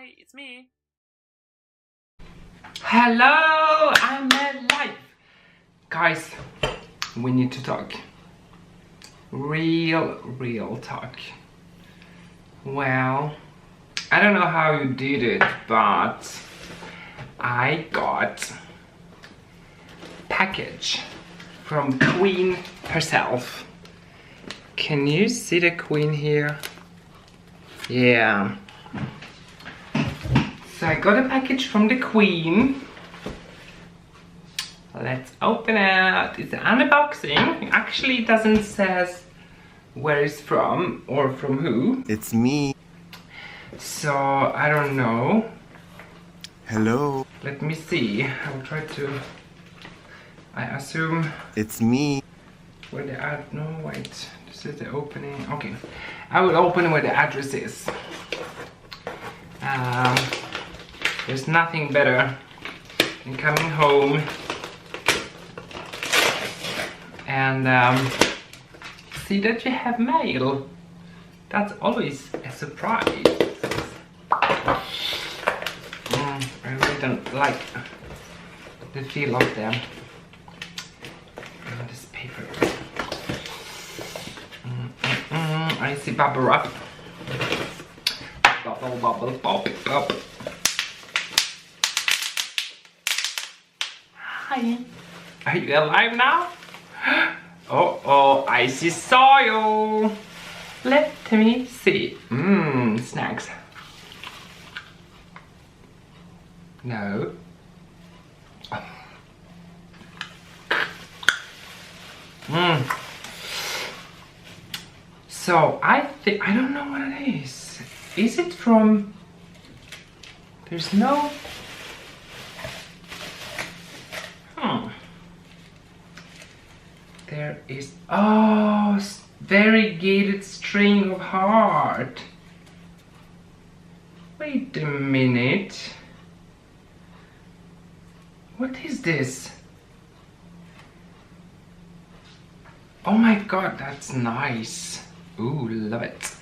Hi, it's me. Hello, I'm alive. Guys, we need to talk. Real talk. Well, I don't know how you did it, but I got package from Queen herself. Can you see the Queen here? Yeah. So I got a package from the Queen. Let's open it. It's an unboxing. Actually, it doesn't say where it's from or from who. It's me. So I don't know. Hello. Let me see. I'll try to. I assume. It's me. Where the no wait. This is the opening. Okay. I will open where the address is. There's nothing better than coming home and see that you have mail. That's always a surprise. I really don't like the feel of them. This paper. I see bubble wrap. Bubble, pop. Hi. Are you alive now? Oh, I see soil. Let me see. Snacks. No. So I think, I don't know what it is. Is it from, there's no, there is, oh, variegated string of heart. Wait a minute. What is this? Oh my god, that's nice. Ooh, love it.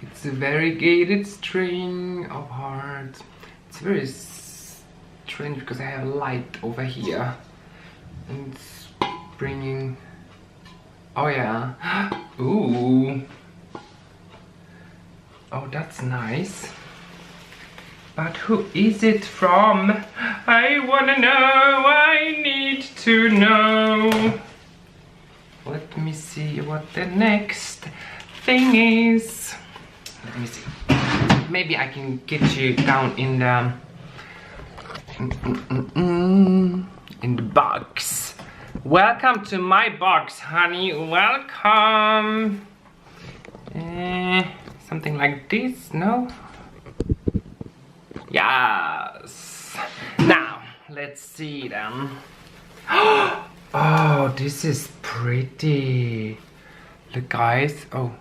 It's a variegated string of hearts. It's very strange because I have light over here. And it's bringing... Oh yeah. Ooh. Oh, that's nice. But who is it from? I wanna know, I need to know. Let me see what the next thing is. Let me see. Maybe I can get you down in the in the box. Welcome to my box, honey. Welcome. Something like this, no? Yes. Now let's see them. Oh, this is pretty. Look, guys. Oh.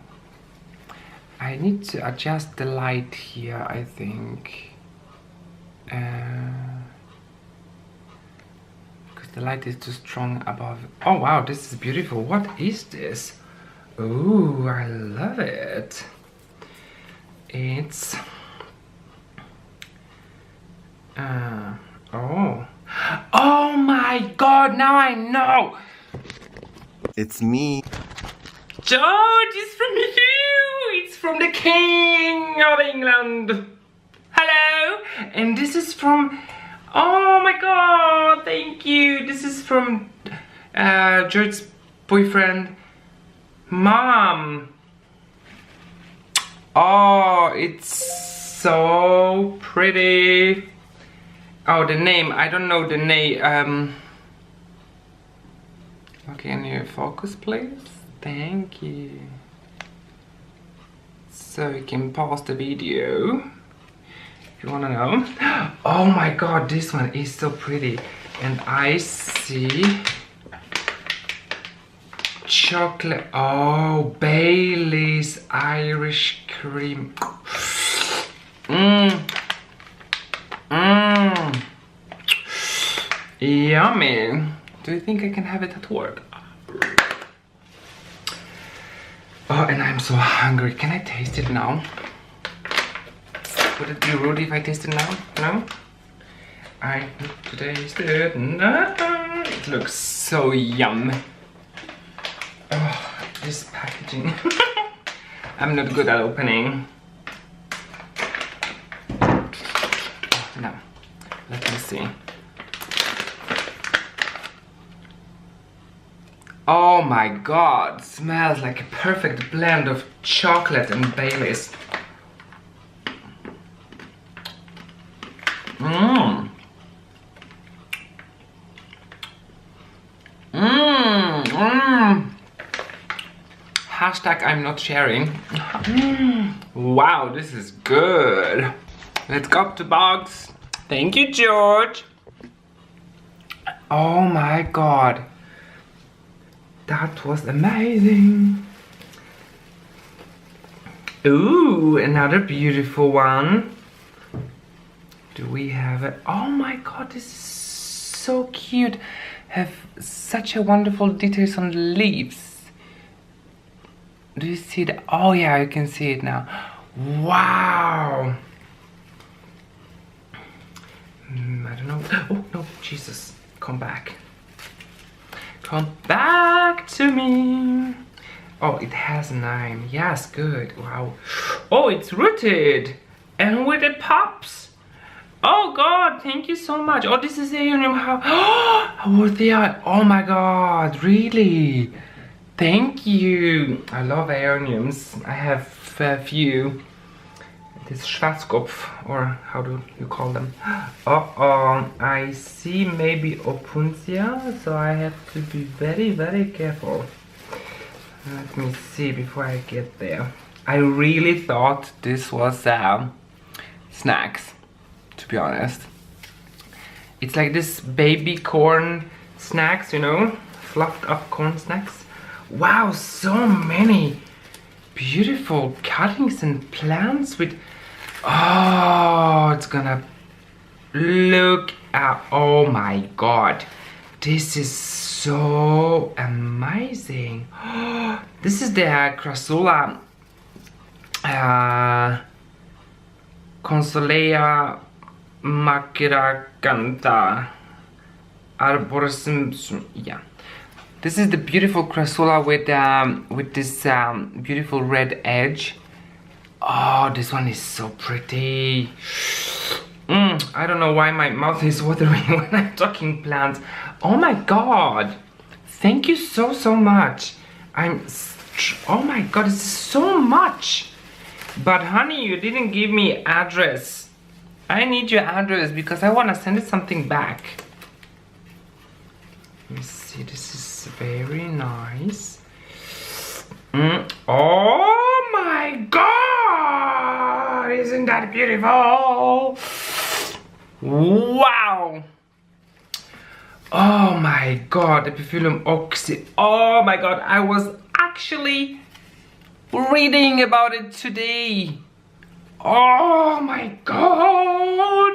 I need to adjust the light here, I think. Because the light is too strong above. Oh wow, this is beautiful. What is this? Ooh, I love it. It's... Oh my god, now I know! It's me. George, it's from you! It's from the King of England! Hello! And this is from... Oh my god, thank you! This is from George's boyfriend, Mom. Oh, it's so pretty. Oh, the name, I don't know the name. Okay, can you focus, please? Thank you. So you can pause the video if you wanna know. Oh my god, this one is so pretty. And I see chocolate. Oh, Bailey's Irish cream. Yummy. Do you think I can have it at work? Oh, and I'm so hungry. Can I taste it now? Would it be rude if I taste it now? No? I need to taste it. No. It looks so yum. Oh, this packaging. I'm not good at opening. Oh, no. Let me see. Oh my god, smells like a perfect blend of chocolate and Baileys. Mmm. Mmm. Mmm. Hashtag I'm not sharing. Wow, this is good. Let's go up to box. Thank you, George. Oh my god. That was amazing. Ooh, another beautiful one. Do we have it? Oh my god, this is so cute. Have such a wonderful details on the leaves. Do you see that? Oh yeah, you can see it now. Wow. I don't know. Oh no, Jesus, come back. Come back to me. Oh, it has a name. Yes, good. Wow. Oh, it's rooted. And with it pops. Oh god, thank you so much. Oh, this is aeonium. How they are. Oh my god, really? Thank you. I love aeoniums. I have a few. This Schwarzkopf, or how do you call them? I see maybe opuntia, so I have to be very, very careful. Let me see before I get there. I really thought this was snacks, to be honest. It's like this baby corn snacks, you know, fluffed up corn snacks. Wow, so many beautiful cuttings and plants with. Oh, it's gonna look at. Oh my god, this is so amazing. This is the Crassula Consolea Macracantha Arborescens. Yeah, this is the beautiful Crassula with this beautiful red edge. Oh, this one is so pretty. I don't know why my mouth is watering when I'm talking plants. Oh my god. Thank you so, so much. Oh my god, it's so much. But honey, you didn't give me address. I need your address because I want to send it something back. Let me see, this is very nice. Oh my god! Isn't that beautiful? Wow! Oh my god, Epiphyllum oxy. Oh my god, I was actually reading about it today. Oh my god!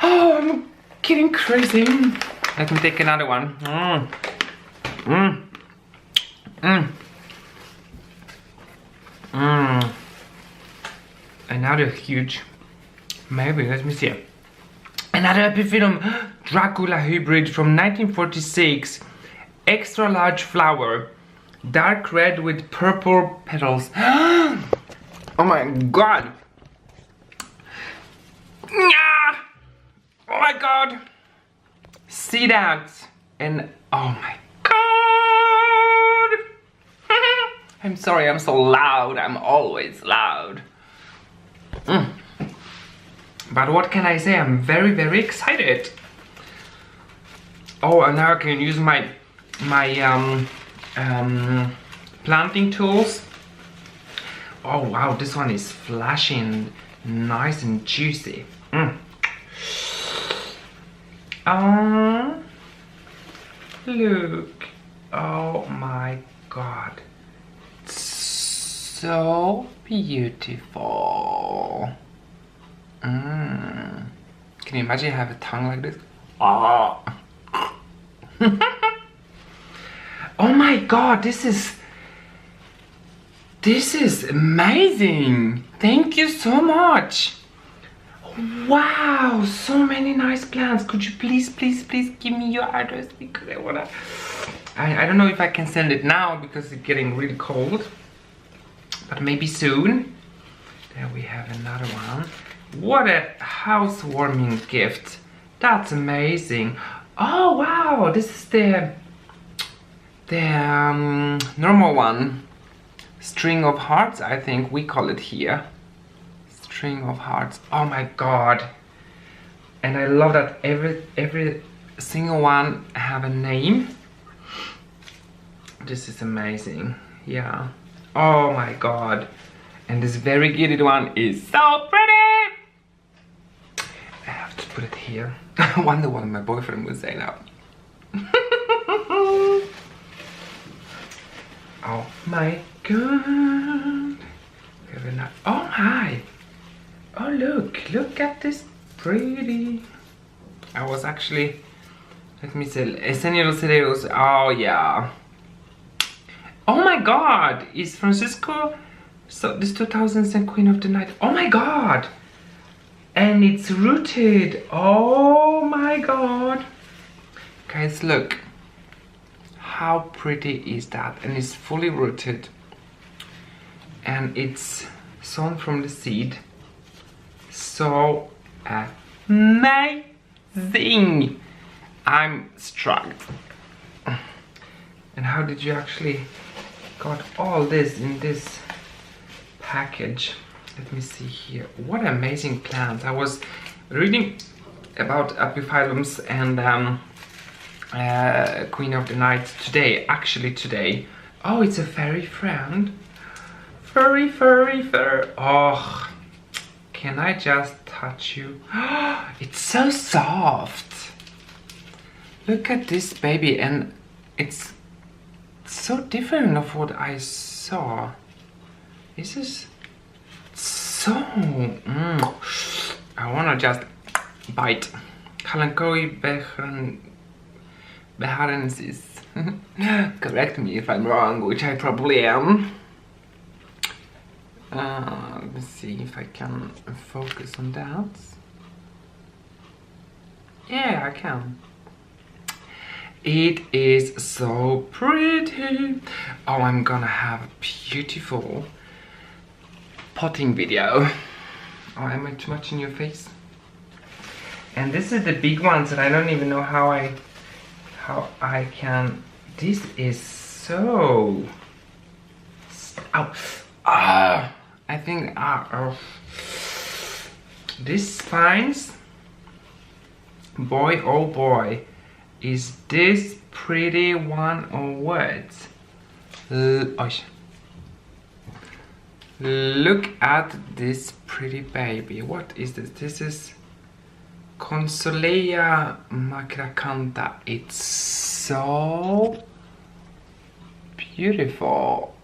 Oh, I'm getting crazy. Let me take another one. Another huge, maybe, let me see. Another Epiphyllum Dracula hybrid from 1946. Extra large flower. Dark red with purple petals. Oh my god. Oh my god. See that? And oh my god. I'm sorry, I'm so loud. I'm always loud. But what can I say? I'm very, very excited. Oh, and now I can use my planting tools. Oh wow, this one is flashing, nice and juicy. Look. Oh my god. So beautiful. Can you imagine I have a tongue like this? Oh. Oh my god, this is amazing. Thank you so much. Wow, so many nice plants. Could you please give me your address, because I wanna, I don't know if I can send it now because it's getting really cold, but maybe soon. There we have another one. What a housewarming gift. That's amazing. Oh wow, this is the normal one. String of hearts, I think we call it here. String of hearts. Oh my god. And I love that every single one have a name. This is amazing. Yeah. Oh my god. And this variegated one is so pretty. I have to put it here. I wonder what my boyfriend will say now. Oh my god. Oh my. Oh look at this pretty. I was actually, let me see, Esenial Cereus. Oh yeah. Oh my god, is Francisco, so this 2000 Queen of the Night. Oh my god. And it's rooted. Oh my god. Guys, look. How pretty is that? And it's fully rooted. And it's sown from the seed. So amazing. I'm struck. And how did you actually got all this in this package? Let me see here. What amazing plants. I was reading about epiphyllums and Queen of the Night today, actually today. Oh, it's a furry friend. Furry. Oh, can I just touch you? It's so soft. Look at this baby, and it's so different of what I saw. This is so... I wanna just bite. Kalankoi beharensis. Correct me if I'm wrong, which I probably am. Let me see if I can focus on that. Yeah, I can. It is so pretty. Oh, I'm gonna have a beautiful potting video. Oh, am I too much in your face? And this is the big ones that I don't even know how I can. This is so. Ow. Ah. I think. Oh. This spines. Boy, oh boy, is this pretty one or what? Look at this pretty baby. What is this? This is Consolea macracantha. It's so beautiful.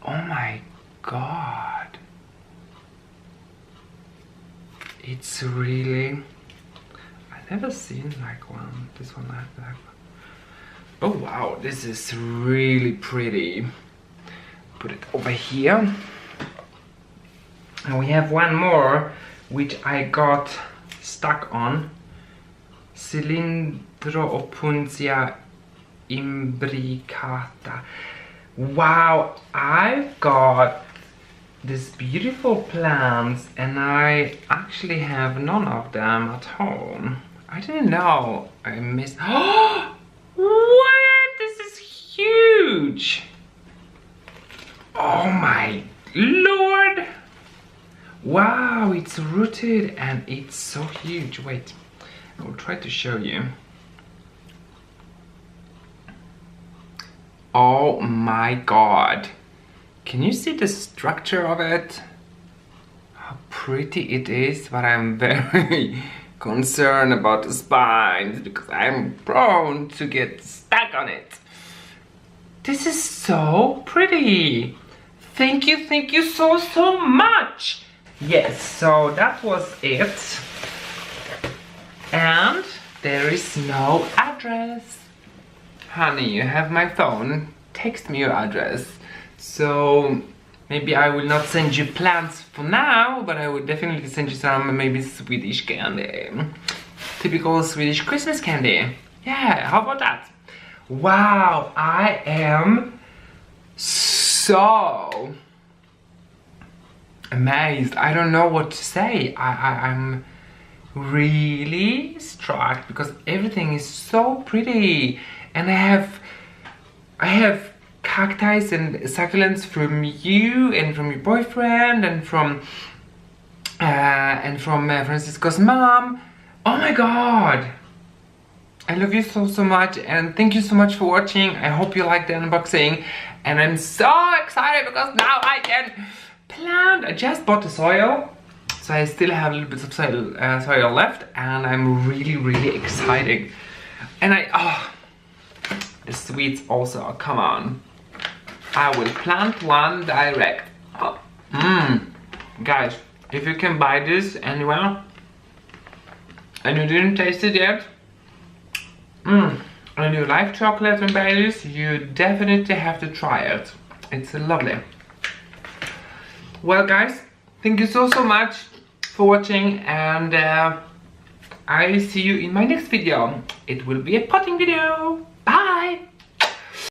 Oh my god. It's really... I've never seen like one. This one I have like one. Oh wow, this is really pretty. Put it over here. And we have one more which I got stuck on. Cylindroopuntia imbricata. Wow, I've got these beautiful plants and I actually have none of them at home. I didn't know. I missed. Oh, what? This is huge. Oh my lord. Wow, it's rooted and it's so huge. Wait, I will try to show you. Oh my god. Can you see the structure of it? How pretty it is, but I'm very concerned about the spines because I'm prone to get stuck on it. This is so pretty. Thank you so much. Yes, so that was it. And there is no address. Honey, you have my phone. Text me your address. So Maybe I will not send you plants for now, but I will definitely send you some maybe Swedish candy. Typical Swedish Christmas candy. Yeah, how about that? Wow, I am so amazed. I don't know what to say. I'm really struck because everything is so pretty, and I have cacti and succulents from you and from your boyfriend and from Francisco's mom. Oh my god, I love you so much, and thank you so much for watching. I hope you liked the unboxing, and I'm so excited because now I can plant. I just bought the soil, so I still have a little bit of soil left, and I'm really excited. And the sweets also, come on. I will plant one direct. Guys, if you can buy this anywhere and you didn't taste it yet, and you like chocolate and berries, you definitely have to try it. It's lovely. Well guys, thank you so much for watching, and I see you in my next video. It will be a potting video. Bye!